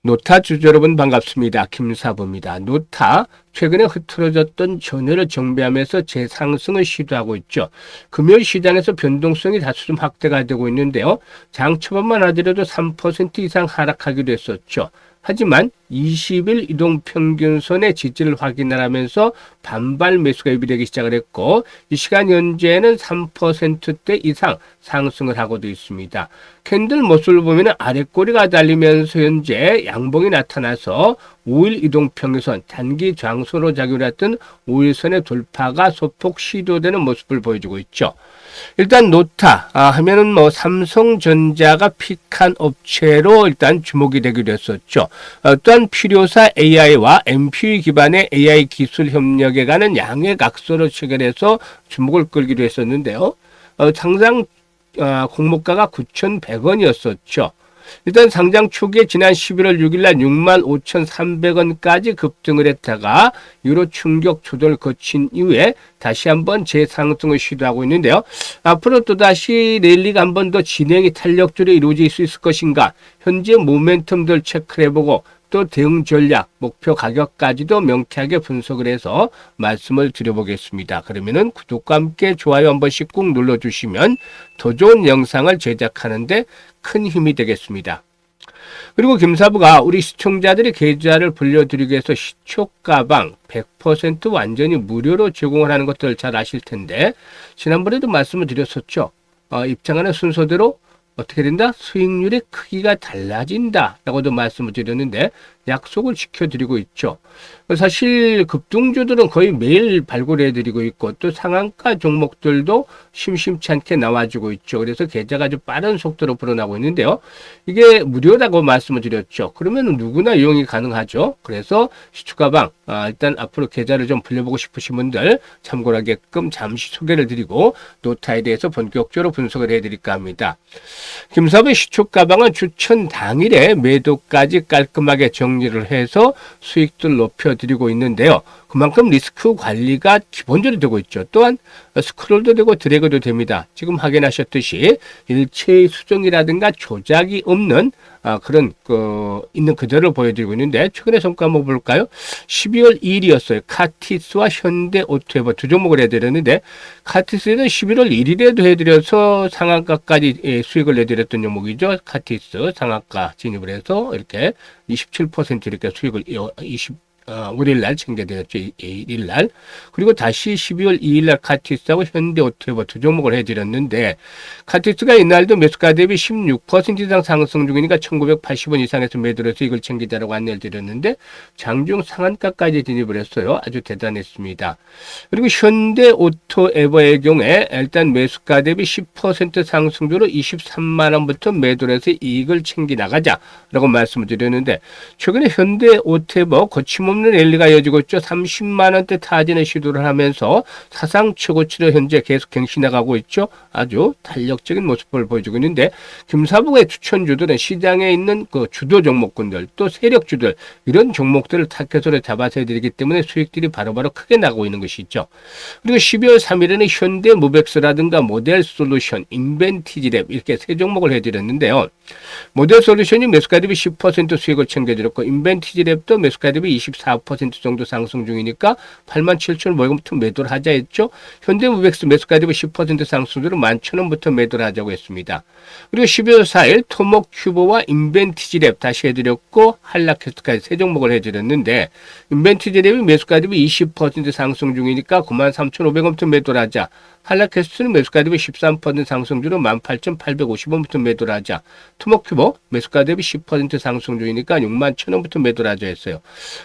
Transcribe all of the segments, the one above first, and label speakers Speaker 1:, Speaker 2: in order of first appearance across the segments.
Speaker 1: 노타 주주 여러분 반갑습니다. 김사부입니다. 노타 최근에 흐트러졌던 전열을 정비하면서 재상승을 시도하고 있죠. 금요일 시장에서 변동성이 다소 좀 확대가 되고 있는데요. 장 초반만 하더라도 3% 이상 하락하기도 했었죠. 하지만 20일 이동평균선의 지지를 확인하면서 반발 매수가 유입되기 시작을 했고 이 시간 현재는 3%대 이상 상승을 하고도 있습니다. 캔들 모습을 보면 아랫꼬리가 달리면서 현재 양봉이 나타나서 5일 이동평균선 단기 장소로 작용했던 5일선의 돌파가 소폭 시도되는 모습을 보여주고 있죠. 일단 노타 하면은 삼성전자가 픽한 업체로 일단 주목이 되기도 했었죠. 또한 필요사 AI와 MPU 기반의 AI 기술 협력에 관한 양해 각서를 체결해서 주목을 끌기도 했었는데요. 상장 공모가가 9,100원이었었죠. 일단 상장 초기에 지난 11월 6일 날 65,300원까지 급등을 했다가 유로 충격 조정을 거친 이후에 다시 한번 재상승을 시도하고 있는데요. 앞으로 또다시 랠리가 한 번 더 진행이 탄력적으로 이루어질 수 있을 것인가 현재 모멘텀들 체크를 해보고 또 대응 전략, 목표 가격까지도 명쾌하게 분석을 해서 말씀을 드려보겠습니다. 그러면은 구독과 함께 좋아요 한 번씩 꾹 눌러주시면 더 좋은 영상을 제작하는데 큰 힘이 되겠습니다. 그리고 김사부가 우리 시청자들의 계좌를 불려드리기 위해서 시초가방 100% 완전히 무료로 제공을 하는 것들 잘 아실 텐데 지난번에도 말씀을 드렸었죠. 입장하는 순서대로 어떻게 된다? 수익률의 크기가 달라진다 라고도 말씀을 드렸는데 약속을 지켜드리고 있죠. 사실 급등주들은 거의 매일 발굴해드리고 있고 또 상한가 종목들도 심심치 않게 나와주고 있죠. 그래서 계좌가 아주 빠른 속도로 불어나고 있는데요. 이게 무료라고 말씀을 드렸죠. 그러면 누구나 이용이 가능하죠. 그래서 시초가방 일단 앞으로 계좌를 좀 불려보고 싶으신 분들 참고를 하게끔 잠시 소개를 드리고 노타에 대해서 본격적으로 분석을 해드릴까 합니다. 김사부의 시초가방은 추천 당일에 매도까지 깔끔하게 정리를 해서 수익들 높여드리고 있는데요. 그만큼 리스크 관리가 기본적으로 되고 있죠. 또한 스크롤도 되고 드래그도 됩니다. 지금 확인하셨듯이 일체의 수정이라든가 조작이 없는 그런 있는 그대로 보여드리고 있는데 최근의 성과 한번 볼까요? 12월 2일이었어요. 카티스와 현대오토에버 두 종목을 해드렸는데 카티스는 11월 1일에도 해드려서 상한가까지 수익을 내드렸던 종목이죠. 카티스 상한가 진입을 해서 이렇게 27% 이렇게 수익을 5일날 챙겨드렸죠. 1일날. 그리고 다시 12월 2일날 카티스하고 현대오토에버 두 종목을 해드렸는데 카티스가 이날도 매수가 대비 16% 이상 상승 중이니까 1980원 이상에서 매도를 해서 이걸 챙기자라고 안내를 드렸는데 장중 상한가까지 진입을 했어요. 아주 대단했습니다. 그리고 현대오토에버의 경우에 일단 매수가 대비 10% 상승률로 23만원부터 매도를 해서 이익을 챙겨 나가자라고 말씀을 드렸는데 최근에 현대오토에버 거침없는 랠리가 이어지고 있죠. 30만원대 타진을 시도를 하면서 사상 최고치를 현재 계속 갱신해가고 있죠. 아주 탄력적인 모습을 보여주고 있는데 김사부의 추천주들은 시장에 있는 그 주도 종목군들 또 세력주들 이런 종목들을 타겟으로 잡아서 해드리기 때문에 수익들이 바로바로 크게 나가고 있는 것이 있죠. 그리고 12월 3일에는 현대무벡스라든가 모델솔루션, 인벤티지랩 이렇게 세 종목을 해드렸는데요. 모델솔루션이 매수가 대비 10% 수익을 챙겨드렸고 인벤티지랩도 매수가 대비 24% 정도 상승 중이니까 87,000원부터 매도를 하자 했죠. 현대무벡스 매수가 대비 10% 상승률로 11,000원부터 매도를 하자고 했습니다. 그리고 12월 4일 토목큐버와 인벤티지랩 다시 해드렸고 한라캐스트까지 세 종목을 해드렸는데 인벤티지랩이 매수가 대비 20% 상승 중이니까 93,500원부터 매도를 하자. 한라캐스트는 매수가 대비 13% 상승률로 18,850원부터 매도를 하자. 토목큐버 매수가 대비 10% 상승 중이니까 61,000원부터 매도를 하자 했어요.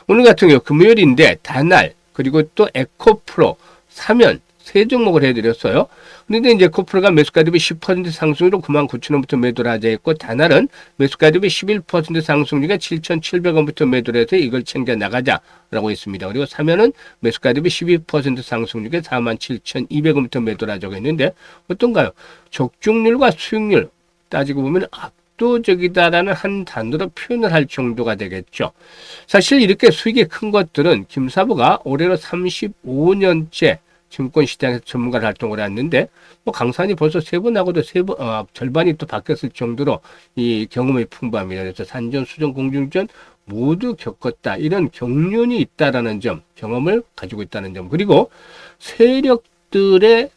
Speaker 1: 오늘 같은 경우 금요일인데 다날 그리고 또 에코프로 사면 세 종목을 해드렸어요. 그런데 이제 에코프로가 매수가 대비 10% 상승으로 99,000원부터 매도를 하자 했고 다날은 매수가 대비 11% 상승 중에 7,700원부터 매도를 해서 이걸 챙겨 나가자라고 했습니다. 그리고 사면은 매수가 대비 12% 상승 중에 47,200원부터 매도를 하자고 했는데 어떤가요? 적중률과 수익률 따지고 보면 압도적이다라는 한 단어로 표현을 할 정도가 되겠죠. 사실 이렇게 수익이 큰 것들은 김사부가 올해로 35년째 증권시장에서 전문가 활동을 했는데 뭐 강산이 벌써 3번하고도 절반이 또 바뀌었을 정도로 이 경험이 풍부합니다. 그래서 산전, 수전, 공중전 모두 겪었다. 이런 경륜이 있다라는 점, 경험을 가지고 있다는 점. 그리고 세력들의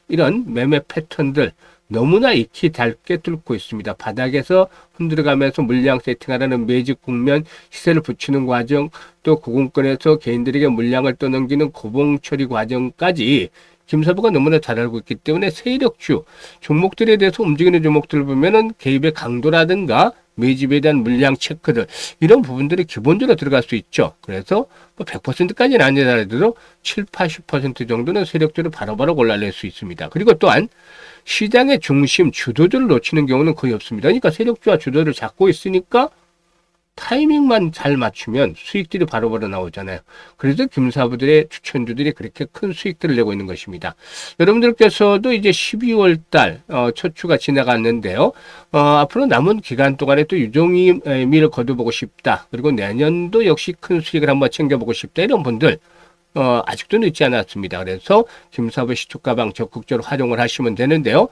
Speaker 1: 이런 매매 패턴들 너무나 익히 닳게 뚫고 있습니다. 바닥에서 흔들어가면서 물량 세팅하라는 매직 국면, 시세를 붙이는 과정, 또 고공권에서 개인들에게 물량을 떠넘기는 고봉 처리 과정까지 김사부가 너무나 잘 알고 있기 때문에 세력주 종목들에 대해서 움직이는 종목들을 보면은 개입의 강도라든가 매집에 대한 물량 체크들 이런 부분들이 기본적으로 들어갈 수 있죠. 그래서 뭐 100%까지는 아니더라도 7, 80% 정도는 세력주를 바로바로 골라낼 수 있습니다. 그리고 또한 시장의 중심 주도주를 놓치는 경우는 거의 없습니다. 그러니까 세력주와 주도를 잡고 있으니까 타이밍만 잘 맞추면 수익들이 바로바로 나오잖아요. 그래서 김사부들의 추천주들이 그렇게 큰 수익들을 내고 있는 것입니다. 여러분들께서도 이제 12월 달 첫 주가 지나갔는데요. 앞으로 남은 기간 동안에 또 유종의미를 거둬보고 싶다. 그리고 내년도 역시 큰 수익을 한번 챙겨보고 싶다. 이런 분들 아직도 늦지 않았습니다. 그래서 김사부 시초가방 적극적으로 활용을 하시면 되는데요.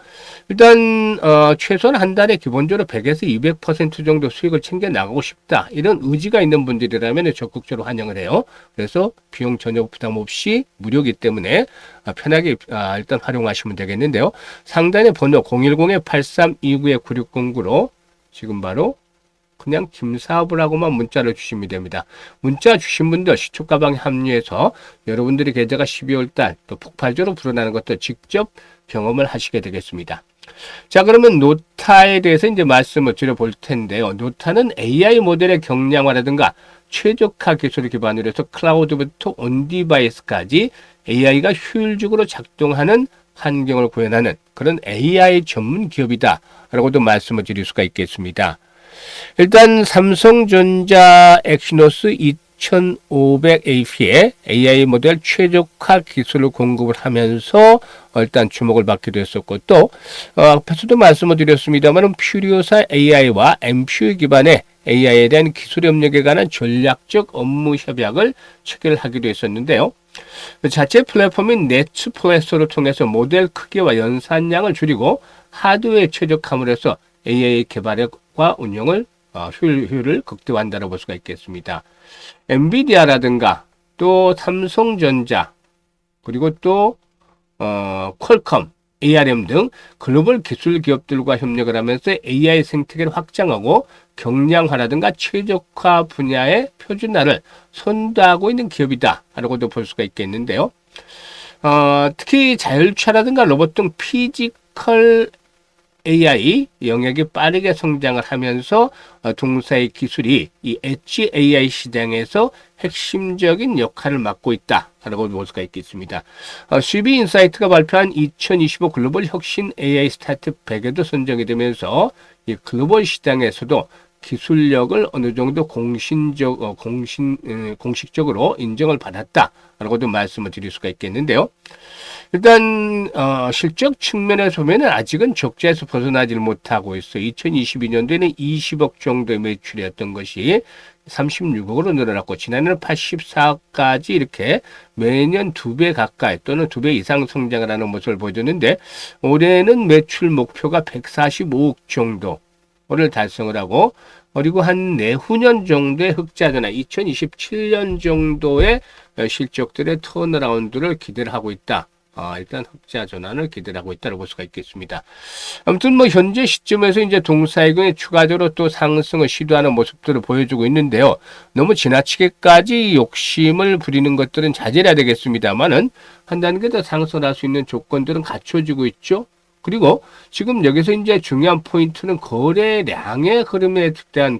Speaker 1: 일단 최소한 한 달에 기본적으로 100에서 200% 정도 수익을 챙겨 나가고 싶다. 이런 의지가 있는 분들이라면 적극적으로 환영을 해요. 그래서 비용 전혀 부담 없이 무료이기 때문에 편하게 일단 활용하시면 되겠는데요. 상단의 번호 010-8329-9609로 지금 바로 그냥 김사부라고만 문자를 주시면 됩니다. 문자 주신 분들 시초가방에 합류해서 여러분들의 계좌가 12월 달 또 폭발적으로 불어나는 것도 직접 경험을 하시게 되겠습니다. 자, 그러면 노타에 대해서 이제 말씀을 드려볼 텐데요. 노타는 AI 모델의 경량화라든가 최적화 기술을 기반으로 해서 클라우드부터 온디바이스까지 AI가 효율적으로 작동하는 환경을 구현하는 그런 AI 전문 기업이다 라고도 말씀을 드릴 수가 있겠습니다. 일단 삼성전자 엑시노스 2500AP의 AI 모델 최적화 기술을 공급을 하면서 일단 주목을 받기도 했었고 또 앞에서도 말씀을 드렸습니다만 퓨리오사 AI와 MPU 기반의 AI에 대한 기술 협력에 관한 전략적 업무 협약을 체결하기도 했었는데요. 자체 플랫폼인 넷플래스를 통해서 모델 크기와 연산량을 줄이고 하드웨어 최적화를 해서 AI 개발과 운영을 효율을 극대화한다고 볼 수가 있겠습니다. 엔비디아라든가 또 삼성전자 그리고 또 퀄컴, ARM 등 글로벌 기술 기업들과 협력을 하면서 AI 생태계를 확장하고 경량화라든가 최적화 분야의 표준화를 선도하고 있는 기업이다라고도 볼 수가 있겠는데요. 특히 자율주차라든가 로봇 등 피지컬 AI 영역이 빠르게 성장을 하면서 동사의 기술이 이 엣지 AI 시장에서 핵심적인 역할을 맡고 있다라고 볼 수가 있겠습니다. CB 인사이트가 발표한 2025 글로벌 혁신 AI 스타트업 100에도 선정이 되면서 이 글로벌 시장에서도 기술력을 어느 정도 공식적으로 인정을 받았다라고도 말씀을 드릴 수가 있겠는데요. 일단 실적 측면에서 보면 아직은 적자에서 벗어나질 못하고 있어요. 2022년도에는 20억 정도의 매출이었던 것이 36억으로 늘어났고 지난해는 84억까지 이렇게 매년 2배 가까이 또는 2배 이상 성장을 하는 모습을 보여줬는데 올해는 매출 목표가 145억 정도를 달성을 하고 그리고 한 내후년 정도의 흑자전환 2027년 정도의 실적들의 턴어라운드를 기대를 하고 있다. 일단 흑자 전환을 기대를 하고 있다고 볼 수가 있겠습니다. 아무튼 뭐 현재 시점에서 이제 동사이군이 추가적으로 또 상승을 시도하는 모습들을 보여주고 있는데요. 너무 지나치게까지 욕심을 부리는 것들은 자제해야 되겠습니다만은 한 단계 더 상승할 수 있는 조건들은 갖춰지고 있죠. 그리고 지금 여기서 이제 중요한 포인트는 거래량의 흐름에 대한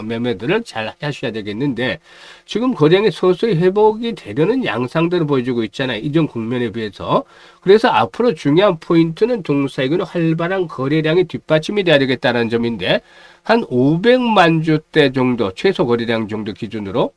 Speaker 1: 매매들을 잘 하셔야 되겠는데 지금 거래량이 서서히 회복이 되려는 양상들을 보여주고 있잖아요. 이전 국면에 비해서. 그래서 앞으로 중요한 포인트는 동사이군의 활발한 거래량이 뒷받침이 돼야 되겠다는 점인데 한 500만 주대 정도 최소 거래량 정도 기준으로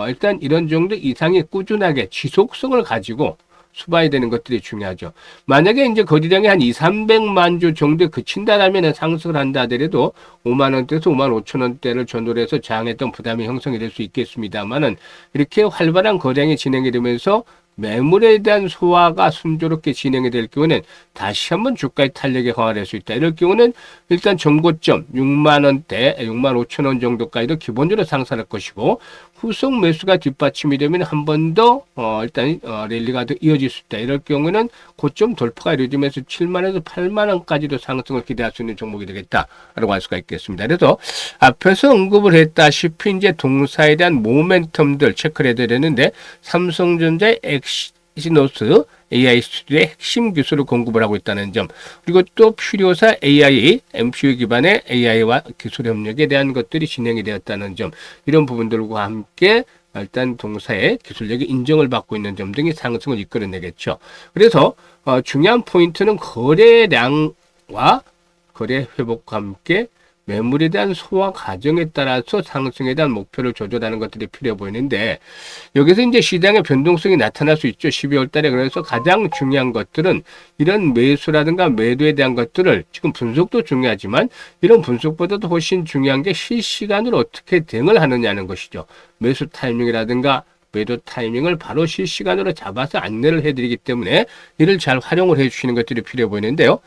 Speaker 1: 일단 이런 정도 이상의 꾸준하게 지속성을 가지고 수봐야 되는 것들이 중요하죠. 만약에 이제 거래량이 한 200~300만 주 정도에 그친다라면 상승을 한다 하더라도 5만 원대에서 5만 5천 원대를 전후로 해서 저항했던 부담이 형성이 될 수 있겠습니다만은 이렇게 활발한 거래량이 진행이 되면서 매물에 대한 소화가 순조롭게 진행이 될 경우는 다시 한번 주가의 탄력에 강화될 수 있다. 이럴 경우는 일단 정고점 6만 원대, 6만 5천 원 정도까지도 기본적으로 상승할 것이고 후속 매수가 뒷받침이 되면 한 번 더 일단 랠리가 더 이어질 수 있다. 이럴 경우는 고점 돌파가 이루어지면서 7만에서 8만 원까지도 상승을 기대할 수 있는 종목이 되겠다라고 할 수가 있겠습니다. 그래서 앞에서 언급을 했다시피 이제 동사에 대한 모멘텀들 체크를 해야 되는데 삼성전자의 엑시노스 AI 스튜디오의 핵심 기술을 공급을 하고 있다는 점, 그리고 또 퓨리오사 AI, MCU 기반의 AI와 기술 협력에 대한 것들이 진행이 되었다는 점, 이런 부분들과 함께 일단 동사의 기술력이 인정을 받고 있는 점 등이 상승을 이끌어내겠죠. 그래서 중요한 포인트는 거래량과 거래 회복과 함께 매물에 대한 소화 과정에 따라서 상승에 대한 목표를 조절하는 것들이 필요해 보이는데, 여기서 이제 시장의 변동성이 나타날 수 있죠. 12월 달에. 그래서 가장 중요한 것들은 이런 매수라든가 매도에 대한 것들을, 지금 분석도 중요하지만 이런 분석보다도 훨씬 중요한 게 실시간으로 어떻게 대응을 하느냐는 것이죠. 매수 타이밍이라든가 매도 타이밍을 바로 실시간으로 잡아서 안내를 해드리기 때문에 이를 잘 활용을 해주시는 것들이 필요해 보이는데요.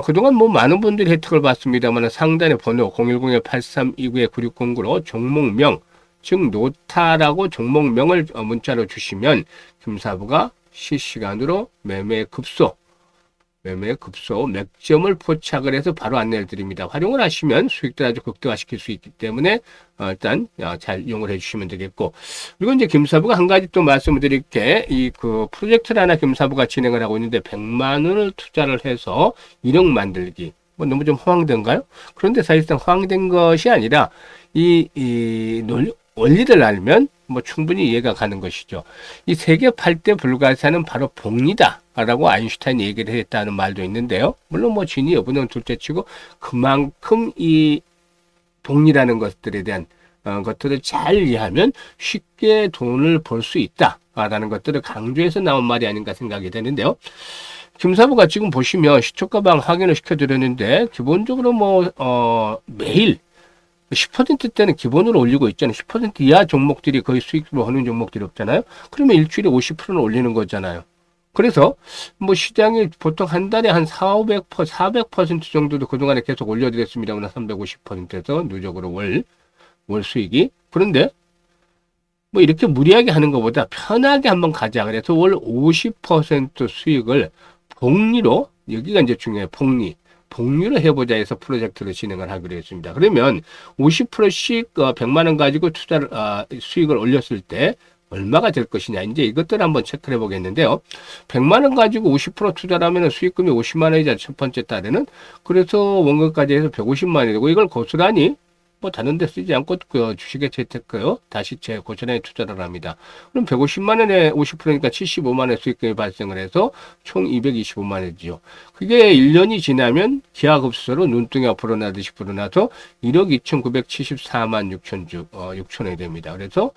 Speaker 1: 그동안 뭐 많은 분들이 혜택을 받습니다만 상단의 번호 010-8329-9609로 종목명, 즉 노타라고 종목명을 문자로 주시면 김사부가 실시간으로 매매 급소, 맥점을 포착을 해서 바로 안내를 드립니다. 활용을 하시면 수익도 아주 극대화시킬 수 있기 때문에 일단 잘 이용을 해주시면 되겠고, 그리고 이제 김사부가 한 가지 또 말씀을 드릴 게, 이 프로젝트를 하나 김사부가 진행을 하고 있는데 100만 원을 투자를 해서 1억 만들기. 뭐 너무 좀 허황된가요? 그런데 사실상 허황된 것이 아니라 원리를 알면 뭐 충분히 이해가 가는 것이죠. 이 세계 8대 불가사는 바로 복리다 라고 아인슈타인이 얘기를 했다는 말도 있는데요. 물론 뭐 진위 여부는 둘째치고 그만큼 이 복리라는 것들에 대한 것들을 잘 이해하면 쉽게 돈을 벌 수 있다라는 것들을 강조해서 나온 말이 아닌가 생각이 되는데요. 김사부가 지금 보시면 시초가방 확인을 시켜드렸는데 기본적으로 매일 10%대는 기본으로 올리고 있잖아요. 10% 이하 종목들이 거의 수익으로 하는 종목들이 없잖아요. 그러면 일주일에 50%는 올리는 거잖아요. 그래서 뭐 시장이 보통 한 달에 한 400% 정도도 그동안에 계속 올려드렸습니다만 350%에서 누적으로 월 수익이. 그런데 뭐 이렇게 무리하게 하는 것보다 편하게 한번 가자. 그래서 월 50% 수익을 복리로, 여기가 이제 중요해요. 복리로 해보자 해서 프로젝트를 진행을 하기로 했습니다. 그러면 50%씩 100만 원 가지고 수익을 올렸을 때 얼마가 될 것이냐, 이제 이것들을 한번 체크를 해보겠는데요. 100만 원 가지고 50% 투자를 하면 수익금이 50만 원이자 첫 번째 달에는. 그래서 원금까지 해서 150만 원이 되고, 이걸 고스란히 뭐 다른 데 쓰지 않고 주식에 재테크요, 다시 고스란히 투자를 합니다. 그럼 150만 원에 50%니까 75만 원의 수익금이 발생을 해서 총 225만 원이죠. 그게 1년이 지나면 기하급수로 눈등이 앞으로 나듯이 불어나서 1억 2,974만 6천 원이 됩니다. 그래서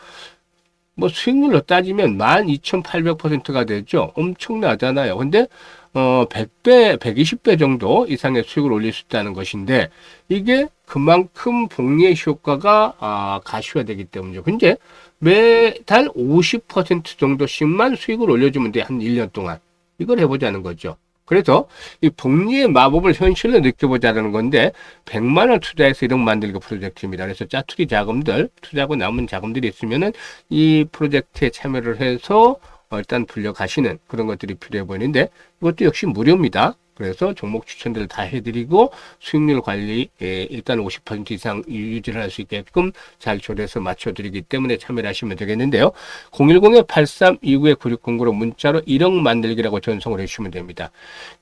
Speaker 1: 뭐 수익률로 따지면 12,800%가 되죠. 엄청나잖아요. 근데 100배, 120배 정도 이상의 수익을 올릴 수 있다는 것인데, 이게 그만큼 복리의 효과가 가시화되기 때문이죠. 근데 매달 50% 정도씩만 수익을 올려주면 돼. 한 1년 동안. 이걸 해보자는 거죠. 그래서 이 복리의 마법을 현실로 느껴보자는 건데, 100만 원 투자해서 1억 만들기 프로젝트입니다. 그래서 짜투리 자금들, 투자하고 남은 자금들이 있으면은 이 프로젝트에 참여를 해서 일단 불려가시는 그런 것들이 필요해 보이는데, 이것도 역시 무료입니다. 그래서 종목 추천들을 다 해드리고 수익률 관리 일단 50% 이상 유지를 할 수 있게끔 잘 조례해서 맞춰드리기 때문에 참여를 하시면 되겠는데요. 010-8329-9609로 문자로 1억 만들기라고 전송을 해주시면 됩니다.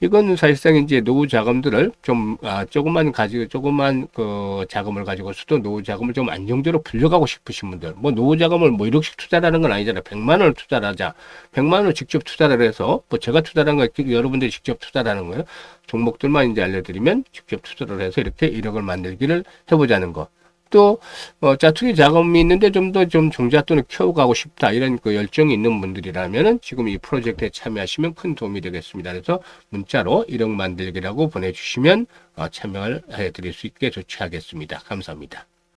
Speaker 1: 이건 사실상 이제 노후 자금들을 좀 조금만 그 자금을 가지고서도 노후 자금을 좀 안정적으로 불려가고 싶으신 분들, 뭐 노후 자금을 뭐 1억씩 투자하는 건 아니잖아요. 100만 원을 투자를 하자. 100만 원을 직접 투자를 해서, 뭐 제가 투자하는 거 여러분들이 직접 투자하는 거예요. 종목들만 이제 알려드리면 직접 투자를 해서 이렇게 1억을 만들기를 해보자는 거. 또 짜투리 자금이 있는데 좀 더 종잣돈을 키워가고 싶다, 이런 그 열정이 있는 분들이라면은 지금 이 프로젝트에 참여하시면 큰 도움이 되겠습니다. 그래서 문자로 1억 만들기라고 보내주시면 참여를 해드릴 수 있게 조치하겠습니다. 감사합니다.